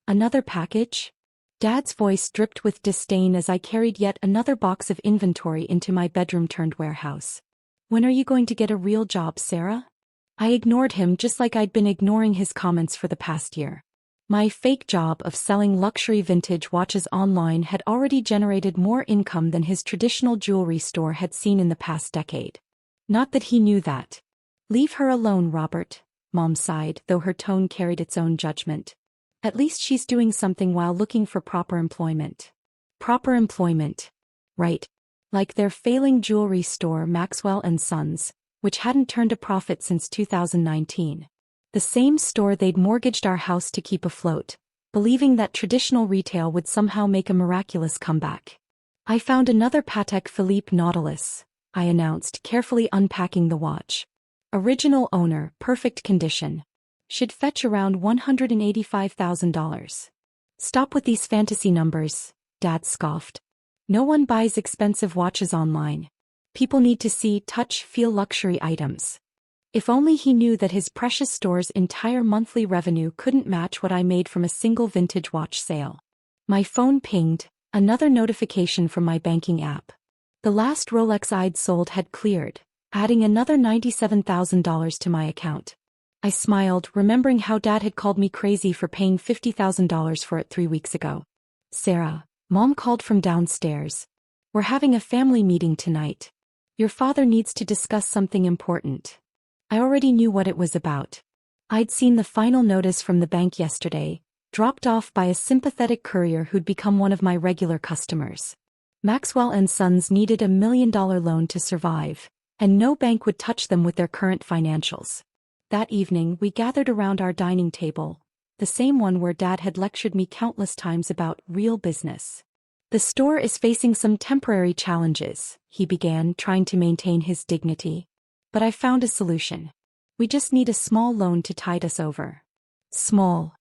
Another package? Dad's voice dripped with disdain as I carried yet another box of inventory into my bedroom-turned-warehouse. When are you going to get a real job, Sarah? I ignored him just like I'd been ignoring his comments for the past year. My fake job of selling luxury vintage watches online had already generated more income than his traditional jewelry store had seen in the past decade. Not that he knew that. Leave her alone, Robert, Mom sighed, though her tone carried its own judgment. At least she's doing something while looking for proper employment. Proper employment. Right. Like their failing jewelry store Maxwell & Sons, which hadn't turned a profit since 2019. The same store they'd mortgaged our house to keep afloat, believing that traditional retail would somehow make a miraculous comeback. I found another Patek Philippe Nautilus, I announced, carefully unpacking the watch. Original owner, perfect condition. Should fetch around $185,000. Stop with these fantasy numbers, Dad scoffed. No one buys expensive watches online. People need to see, touch, feel luxury items. If only he knew that his precious store's entire monthly revenue couldn't match what I made from a single vintage watch sale. My phone pinged, another notification from my banking app. The last Rolex I'd sold had cleared, adding another $97,000 to my account. I smiled, remembering how Dad had called me crazy for paying $50,000 for it 3 weeks ago. Sarah, Mom called from downstairs. We're having a family meeting tonight. Your father needs to discuss something important. I already knew what it was about. I'd seen the final notice from the bank yesterday, dropped off by a sympathetic courier who'd become one of my regular customers. Maxwell & Sons needed $1 million loan to survive, and no bank would touch them with their current financials. That evening we gathered around our dining table, the same one where Dad had lectured me countless times about real business. The store is facing some temporary challenges, he began, trying to maintain his dignity. But I found a solution. We just need a small loan to tide us over. Small.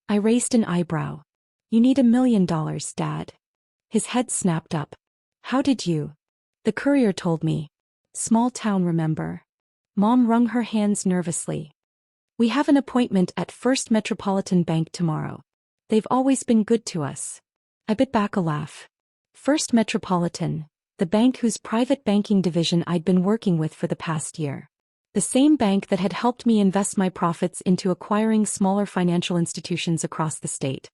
I raised an eyebrow. You need $1 million, Dad. His head snapped up. How did you? The courier told me. Small town, remember? Mom wrung her hands nervously. We have an appointment at First Metropolitan Bank tomorrow. They've always been good to us. I bit back a laugh. First Metropolitan, the bank whose private banking division I'd been working with for the past year. The same bank that had helped me invest my profits into acquiring smaller financial institutions across the state.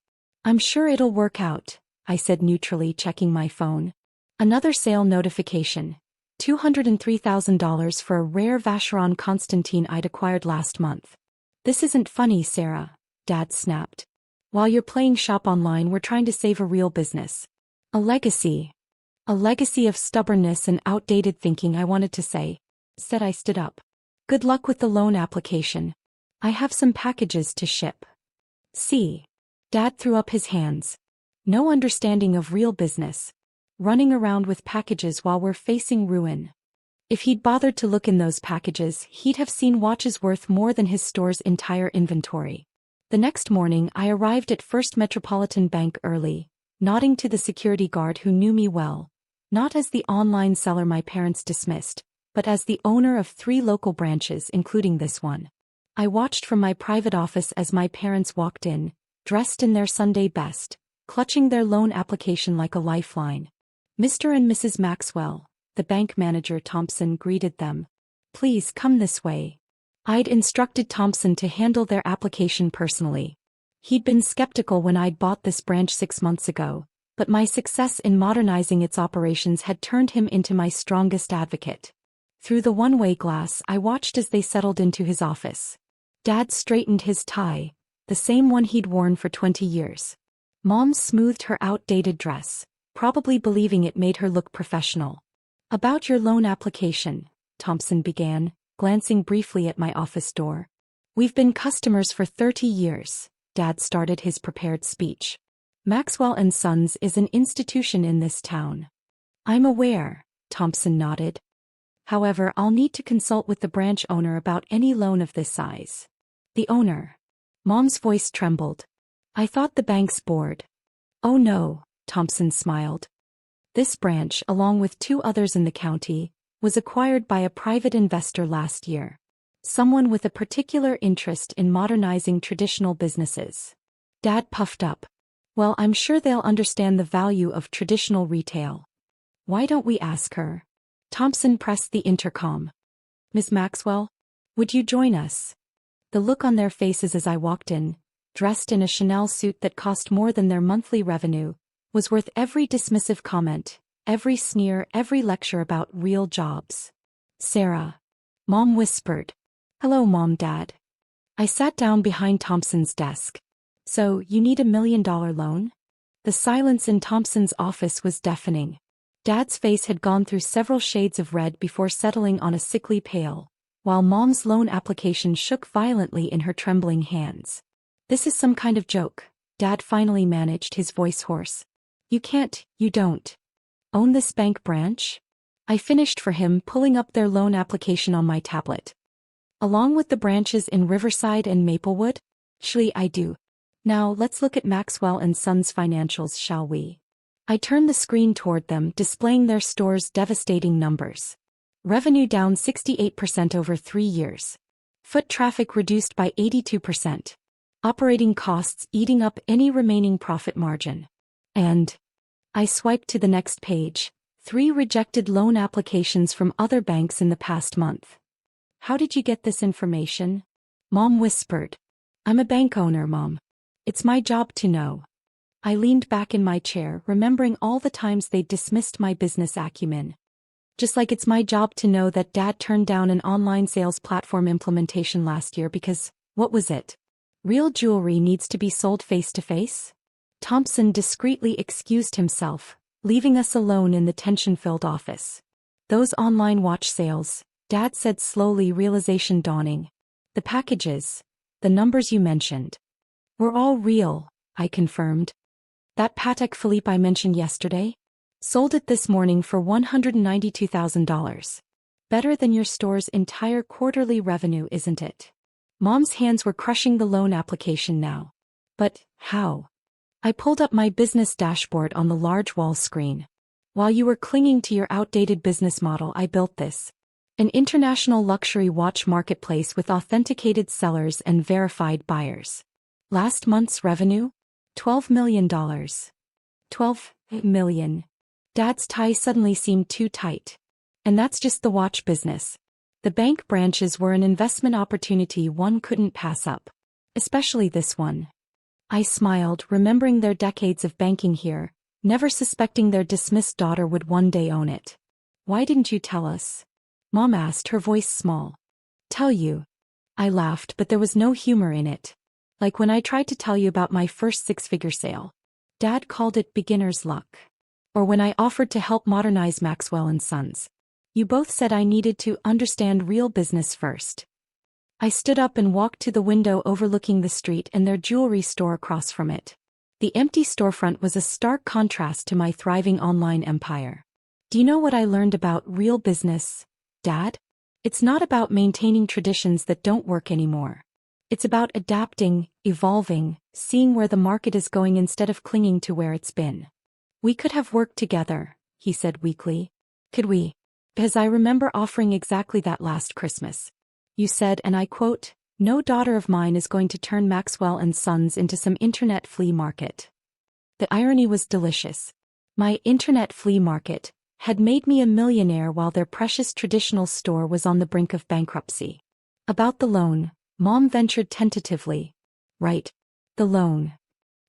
I'm sure it'll work out, I said neutrally, checking my phone. Another sale notification. $203,000 for a rare Vacheron Constantine I'd acquired last month. This isn't funny, Sarah, Dad snapped. While you're playing shop online, we're trying to save a real business. A legacy. A legacy of stubbornness and outdated thinking, I wanted to say. Said I stood up. Good luck with the loan application. I have some packages to ship. See. Dad threw up his hands. No understanding of real business. Running around with packages while we're facing ruin. If he'd bothered to look in those packages, he'd have seen watches worth more than his store's entire inventory. The next morning I arrived at First Metropolitan Bank early, nodding to the security guard who knew me well. Not as the online seller my parents dismissed, but as the owner of 3 local branches, including this one. I watched from my private office as my parents walked in, dressed in their Sunday best, clutching their loan application like a lifeline. Mr. and Mrs. Maxwell, the bank manager Thompson, greeted them. Please come this way. I'd instructed Thompson to handle their application personally. He'd been skeptical when I'd bought this branch 6 months ago, but my success in modernizing its operations had turned him into my strongest advocate. Through the one-way glass, I watched as they settled into his office. Dad straightened his tie, the same one he'd worn for 20 years. Mom smoothed her outdated dress, probably believing it made her look professional. About your loan application, Thompson began, glancing briefly at my office door. We've been customers for 30 years, Dad started his prepared speech. Maxwell & Sons is an institution in this town. I'm aware, Thompson nodded. However, I'll need to consult with the branch owner about any loan of this size. The owner. Mom's voice trembled. I thought the bank's board. Oh no, Thompson smiled. This branch, along with 2 others in the county, was acquired by a private investor last year. Someone with a particular interest in modernizing traditional businesses. Dad puffed up. Well, I'm sure they'll understand the value of traditional retail. Why don't we ask her? Thompson pressed the intercom. Miss Maxwell, would you join us? The look on their faces as I walked in, dressed in a Chanel suit that cost more than their monthly revenue, was worth every dismissive comment, every sneer, every lecture about real jobs. Sarah. Mom whispered. Hello, Mom, Dad. I sat down behind Thompson's desk. So, you need $1 million loan? The silence in Thompson's office was deafening. Dad's face had gone through several shades of red before settling on a sickly pale, while Mom's loan application shook violently in her trembling hands. This is some kind of joke, Dad finally managed, his voice hoarse. You don't own this bank branch? I finished for him, pulling up their loan application on my tablet. Along with the branches in Riverside and Maplewood? Actually, I do. Now, let's look at Maxwell and Sons financials, shall we? I turned the screen toward them, displaying their store's devastating numbers. Revenue down 68% over 3 years. Foot traffic reduced by 82%. Operating costs eating up any remaining profit margin. And I swiped to the next page. 3 rejected loan applications from other banks in the past month. How did you get this information? Mom whispered. I'm a bank owner, Mom. It's my job to know. I leaned back in my chair, remembering all the times they'd dismissed my business acumen. Just like it's my job to know that Dad turned down an online sales platform implementation last year because, what was it? Real jewelry needs to be sold face-to-face? Thompson discreetly excused himself, leaving us alone in the tension-filled office. Those online watch sales, Dad said slowly, realization dawning. The packages, the numbers you mentioned. Were all real, I confirmed. That Patek Philippe I mentioned yesterday? Sold it this morning for $192,000. Better than your store's entire quarterly revenue, isn't it? Mom's hands were crushing the loan application now. But, how? I pulled up my business dashboard on the large wall screen. While you were clinging to your outdated business model, I built this. An international luxury watch marketplace with authenticated sellers and verified buyers. Last month's revenue? $12 million. $12 million. Dad's tie suddenly seemed too tight. And that's just the watch business. The bank branches were an investment opportunity one couldn't pass up. Especially this one. I smiled, remembering their decades of banking here, never suspecting their dismissed daughter would one day own it. Why didn't you tell us? Mom asked, her voice small. Tell you. I laughed, but there was no humor in it. Like when I tried to tell you about my first 6-figure sale. Dad called it beginner's luck. Or when I offered to help modernize Maxwell and Sons. You both said I needed to understand real business first. I stood up and walked to the window overlooking the street and their jewelry store across from it. The empty storefront was a stark contrast to my thriving online empire. Do you know what I learned about real business, Dad? It's not about maintaining traditions that don't work anymore. It's about adapting, evolving, seeing where the market is going instead of clinging to where it's been. We could have worked together, he said weakly. Could we? Because I remember offering exactly that last Christmas. You said, and I quote, "No daughter of mine is going to turn Maxwell and Sons into some internet flea market." The irony was delicious. My internet flea market had made me a millionaire while their precious traditional store was on the brink of bankruptcy. About the loan, Mom ventured tentatively. Right. The loan.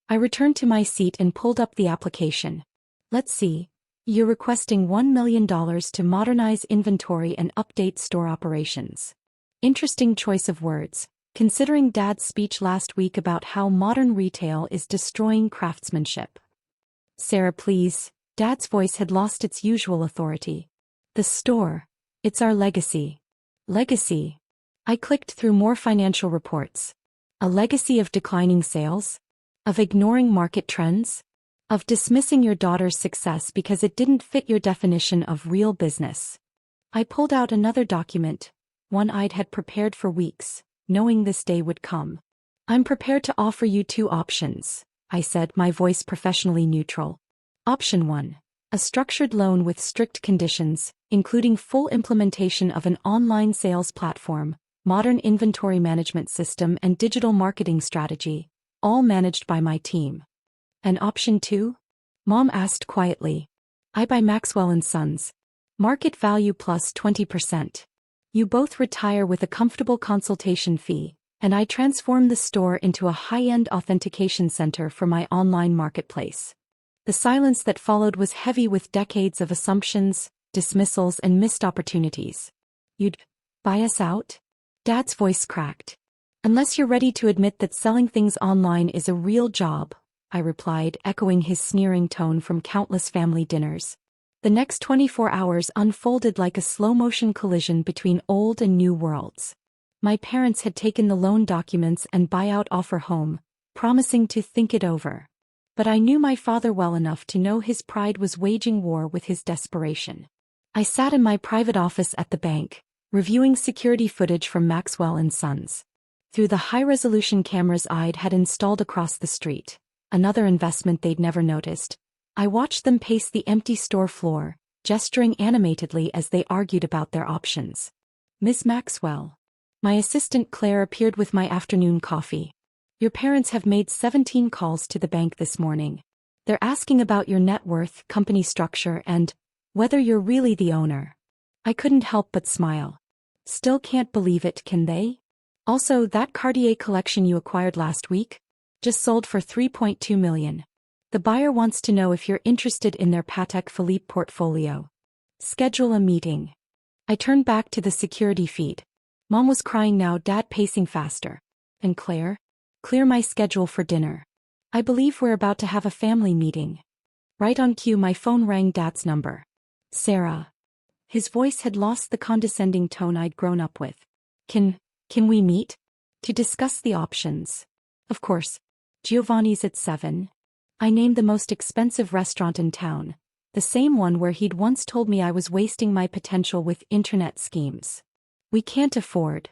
I returned to my seat and pulled up the application. Let's see. You're requesting $1 million to modernize inventory and update store operations. Interesting choice of words, considering Dad's speech last week about how modern retail is destroying craftsmanship. Sarah, please. Dad's voice had lost its usual authority. The store. It's our legacy. Legacy. I clicked through more financial reports. A legacy of declining sales? Of ignoring market trends? Of dismissing your daughter's success because it didn't fit your definition of real business. I pulled out another document, one I'd had prepared for weeks, knowing this day would come. I'm prepared to offer you 2 options, I said, my voice professionally neutral. Option 1. A structured loan with strict conditions, including full implementation of an online sales platform, modern inventory management system and digital marketing strategy. all managed by my team. And option 2? Mom asked quietly. I buy Maxwell and Sons. Market value plus 20%. You both retire with a comfortable consultation fee, and I transform the store into a high-end authentication center for my online marketplace. The silence that followed was heavy with decades of assumptions, dismissals, and missed opportunities. You'd buy us out? Dad's voice cracked. Unless you're ready to admit that selling things online is a real job, I replied, echoing his sneering tone from countless family dinners. The next 24 hours unfolded like a slow-motion collision between old and new worlds. My parents had taken the loan documents and buyout offer home, promising to think it over. But I knew my father well enough to know his pride was waging war with his desperation. I sat in my private office at the bank, reviewing security footage from Maxwell and Sons. Through the high-resolution cameras I'd had installed across the street, another investment they'd never noticed, I watched them pace the empty store floor, gesturing animatedly as they argued about their options. Miss Maxwell. My assistant Claire appeared with my afternoon coffee. Your parents have made 17 calls to the bank this morning. They're asking about your net worth, company structure, and whether you're really the owner. I couldn't help but smile. Still can't believe it, can they? Also, that Cartier collection you acquired last week? Just sold for $3.2 million. The buyer wants to know if you're interested in their Patek Philippe portfolio. Schedule a meeting. I turned back to the security feed. Mom was crying now, Dad pacing faster. And Claire? Clear my schedule for dinner. I believe we're about to have a family meeting. Right on cue my phone rang. Dad's number. Sarah. His voice had lost the condescending tone I'd grown up with. Can we meet? To discuss the options. Of course. Giovanni's at 7. I named the most expensive restaurant in town, the same one where he'd once told me I was wasting my potential with internet schemes. We can't afford.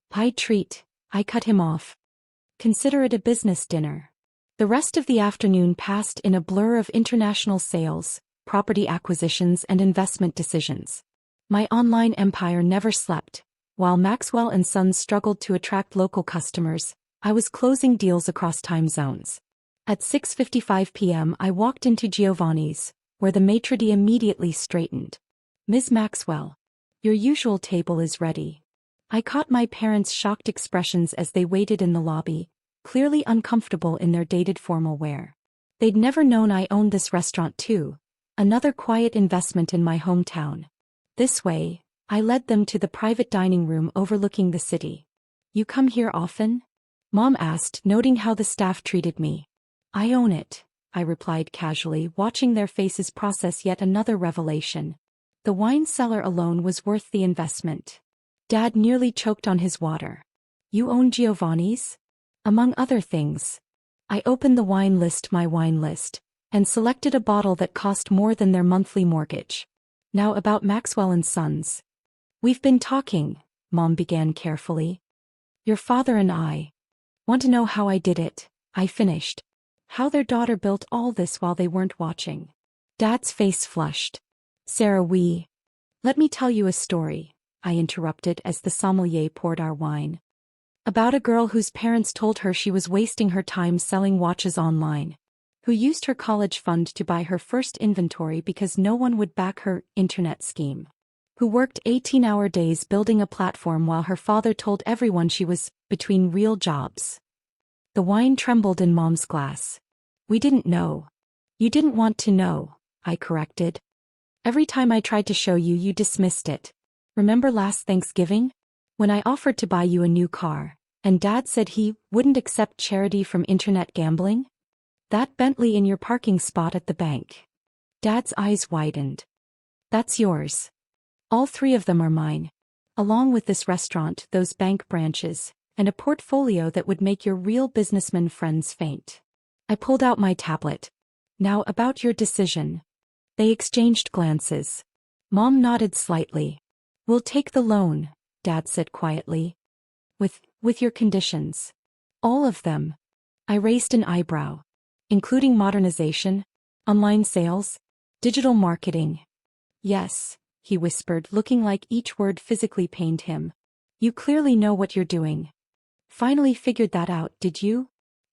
Pie treat, I cut him off. Consider it a business dinner. The rest of the afternoon passed in a blur of international sales, property acquisitions, and investment decisions. My online empire never slept. While Maxwell and Sons struggled to attract local customers, I was closing deals across time zones. At 6:55 p.m. I walked into Giovanni's, where the maitre d' immediately straightened. Ms. Maxwell, your usual table is ready. I caught my parents' shocked expressions as they waited in the lobby, clearly uncomfortable in their dated formal wear. They'd never known I owned this restaurant too, another quiet investment in my hometown. This way, I led them to the private dining room overlooking the city. You come here often? Mom asked, noting how the staff treated me. I own it, I replied casually, watching their faces process yet another revelation. The wine cellar alone was worth the investment. Dad nearly choked on his water. You own Giovanni's? Among other things. I opened my wine list, and selected a bottle that cost more than their monthly mortgage. Now about Maxwell and Sons. We've been talking, Mom began carefully. Your father and I want to know how I did it, I finished. How their daughter built all this while they weren't watching. Dad's face flushed. Sarah, let me tell you a story, I interrupted as the sommelier poured our wine. About a girl whose parents told her she was wasting her time selling watches online. Who used her college fund to buy her first inventory because no one would back her internet scheme. Who worked 18-hour days building a platform while her father told everyone she was between real jobs. The wine trembled in Mom's glass. We didn't know. You didn't want to know, I corrected. Every time I tried to show you, you dismissed it. Remember last Thanksgiving? When I offered to buy you a new car, and Dad said he wouldn't accept charity from internet gambling? That Bentley in your parking spot at the bank. Dad's eyes widened. That's yours. All 3 of them are mine. Along with this restaurant, those bank branches, and a portfolio that would make your real businessman friends faint. I pulled out my tablet. Now about your decision. They exchanged glances. Mom nodded slightly. We'll take the loan, Dad said quietly. With your conditions. All of them. I raised an eyebrow. Including modernization, online sales, digital marketing. Yes, he whispered, looking like each word physically pained him. You clearly know what you're doing. Finally figured that out, did you?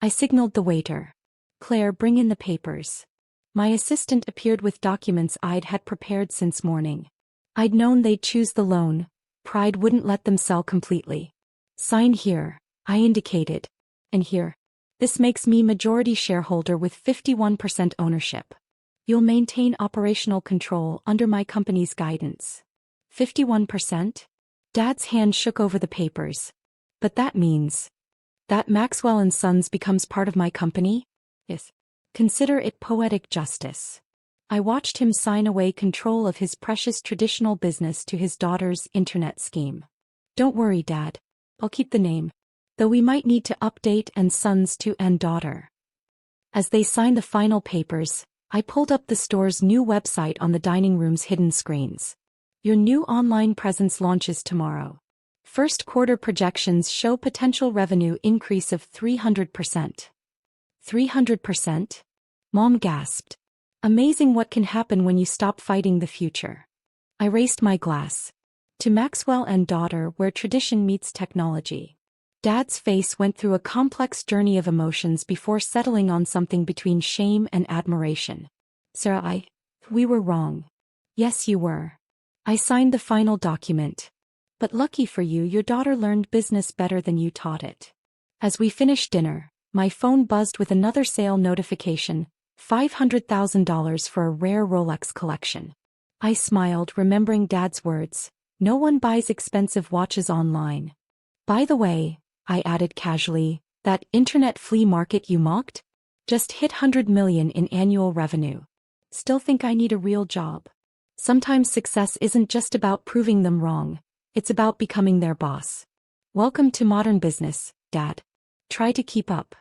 I signaled the waiter. Claire, bring in the papers. My assistant appeared with documents I'd had prepared since morning. I'd known they'd choose the loan. Pride wouldn't let them sell completely. Sign here, I indicated. And here. This makes me majority shareholder with 51% ownership. You'll maintain operational control under my company's guidance. 51%? Dad's hand shook over the papers. But that means that Maxwell & Sons becomes part of my company? Yes. Consider it poetic justice. I watched him sign away control of his precious traditional business to his daughter's internet scheme. Don't worry, Dad. I'll keep the name. Though we might need to update and Sons to and daughter. As they signed the final papers, I pulled up the store's new website on the dining room's hidden screens. Your new online presence launches tomorrow. First quarter projections show potential revenue increase of 300%. 300%? Mom gasped. Amazing what can happen when you stop fighting the future. I raised my glass. To Maxwell and daughter, where tradition meets technology. Dad's face went through a complex journey of emotions before settling on something between shame and admiration. Sarah, we were wrong. Yes, you were. I signed the final document. But lucky for you, your daughter learned business better than you taught it. As we finished dinner, my phone buzzed with another sale notification, $500,000 for a rare Rolex collection. I smiled, remembering Dad's words, no one buys expensive watches online. By the way, I added casually, that internet flea market you mocked? Just hit $100 million in annual revenue. Still think I need a real job. Sometimes success isn't just about proving them wrong, it's about becoming their boss. Welcome to modern business, Dad. Try to keep up.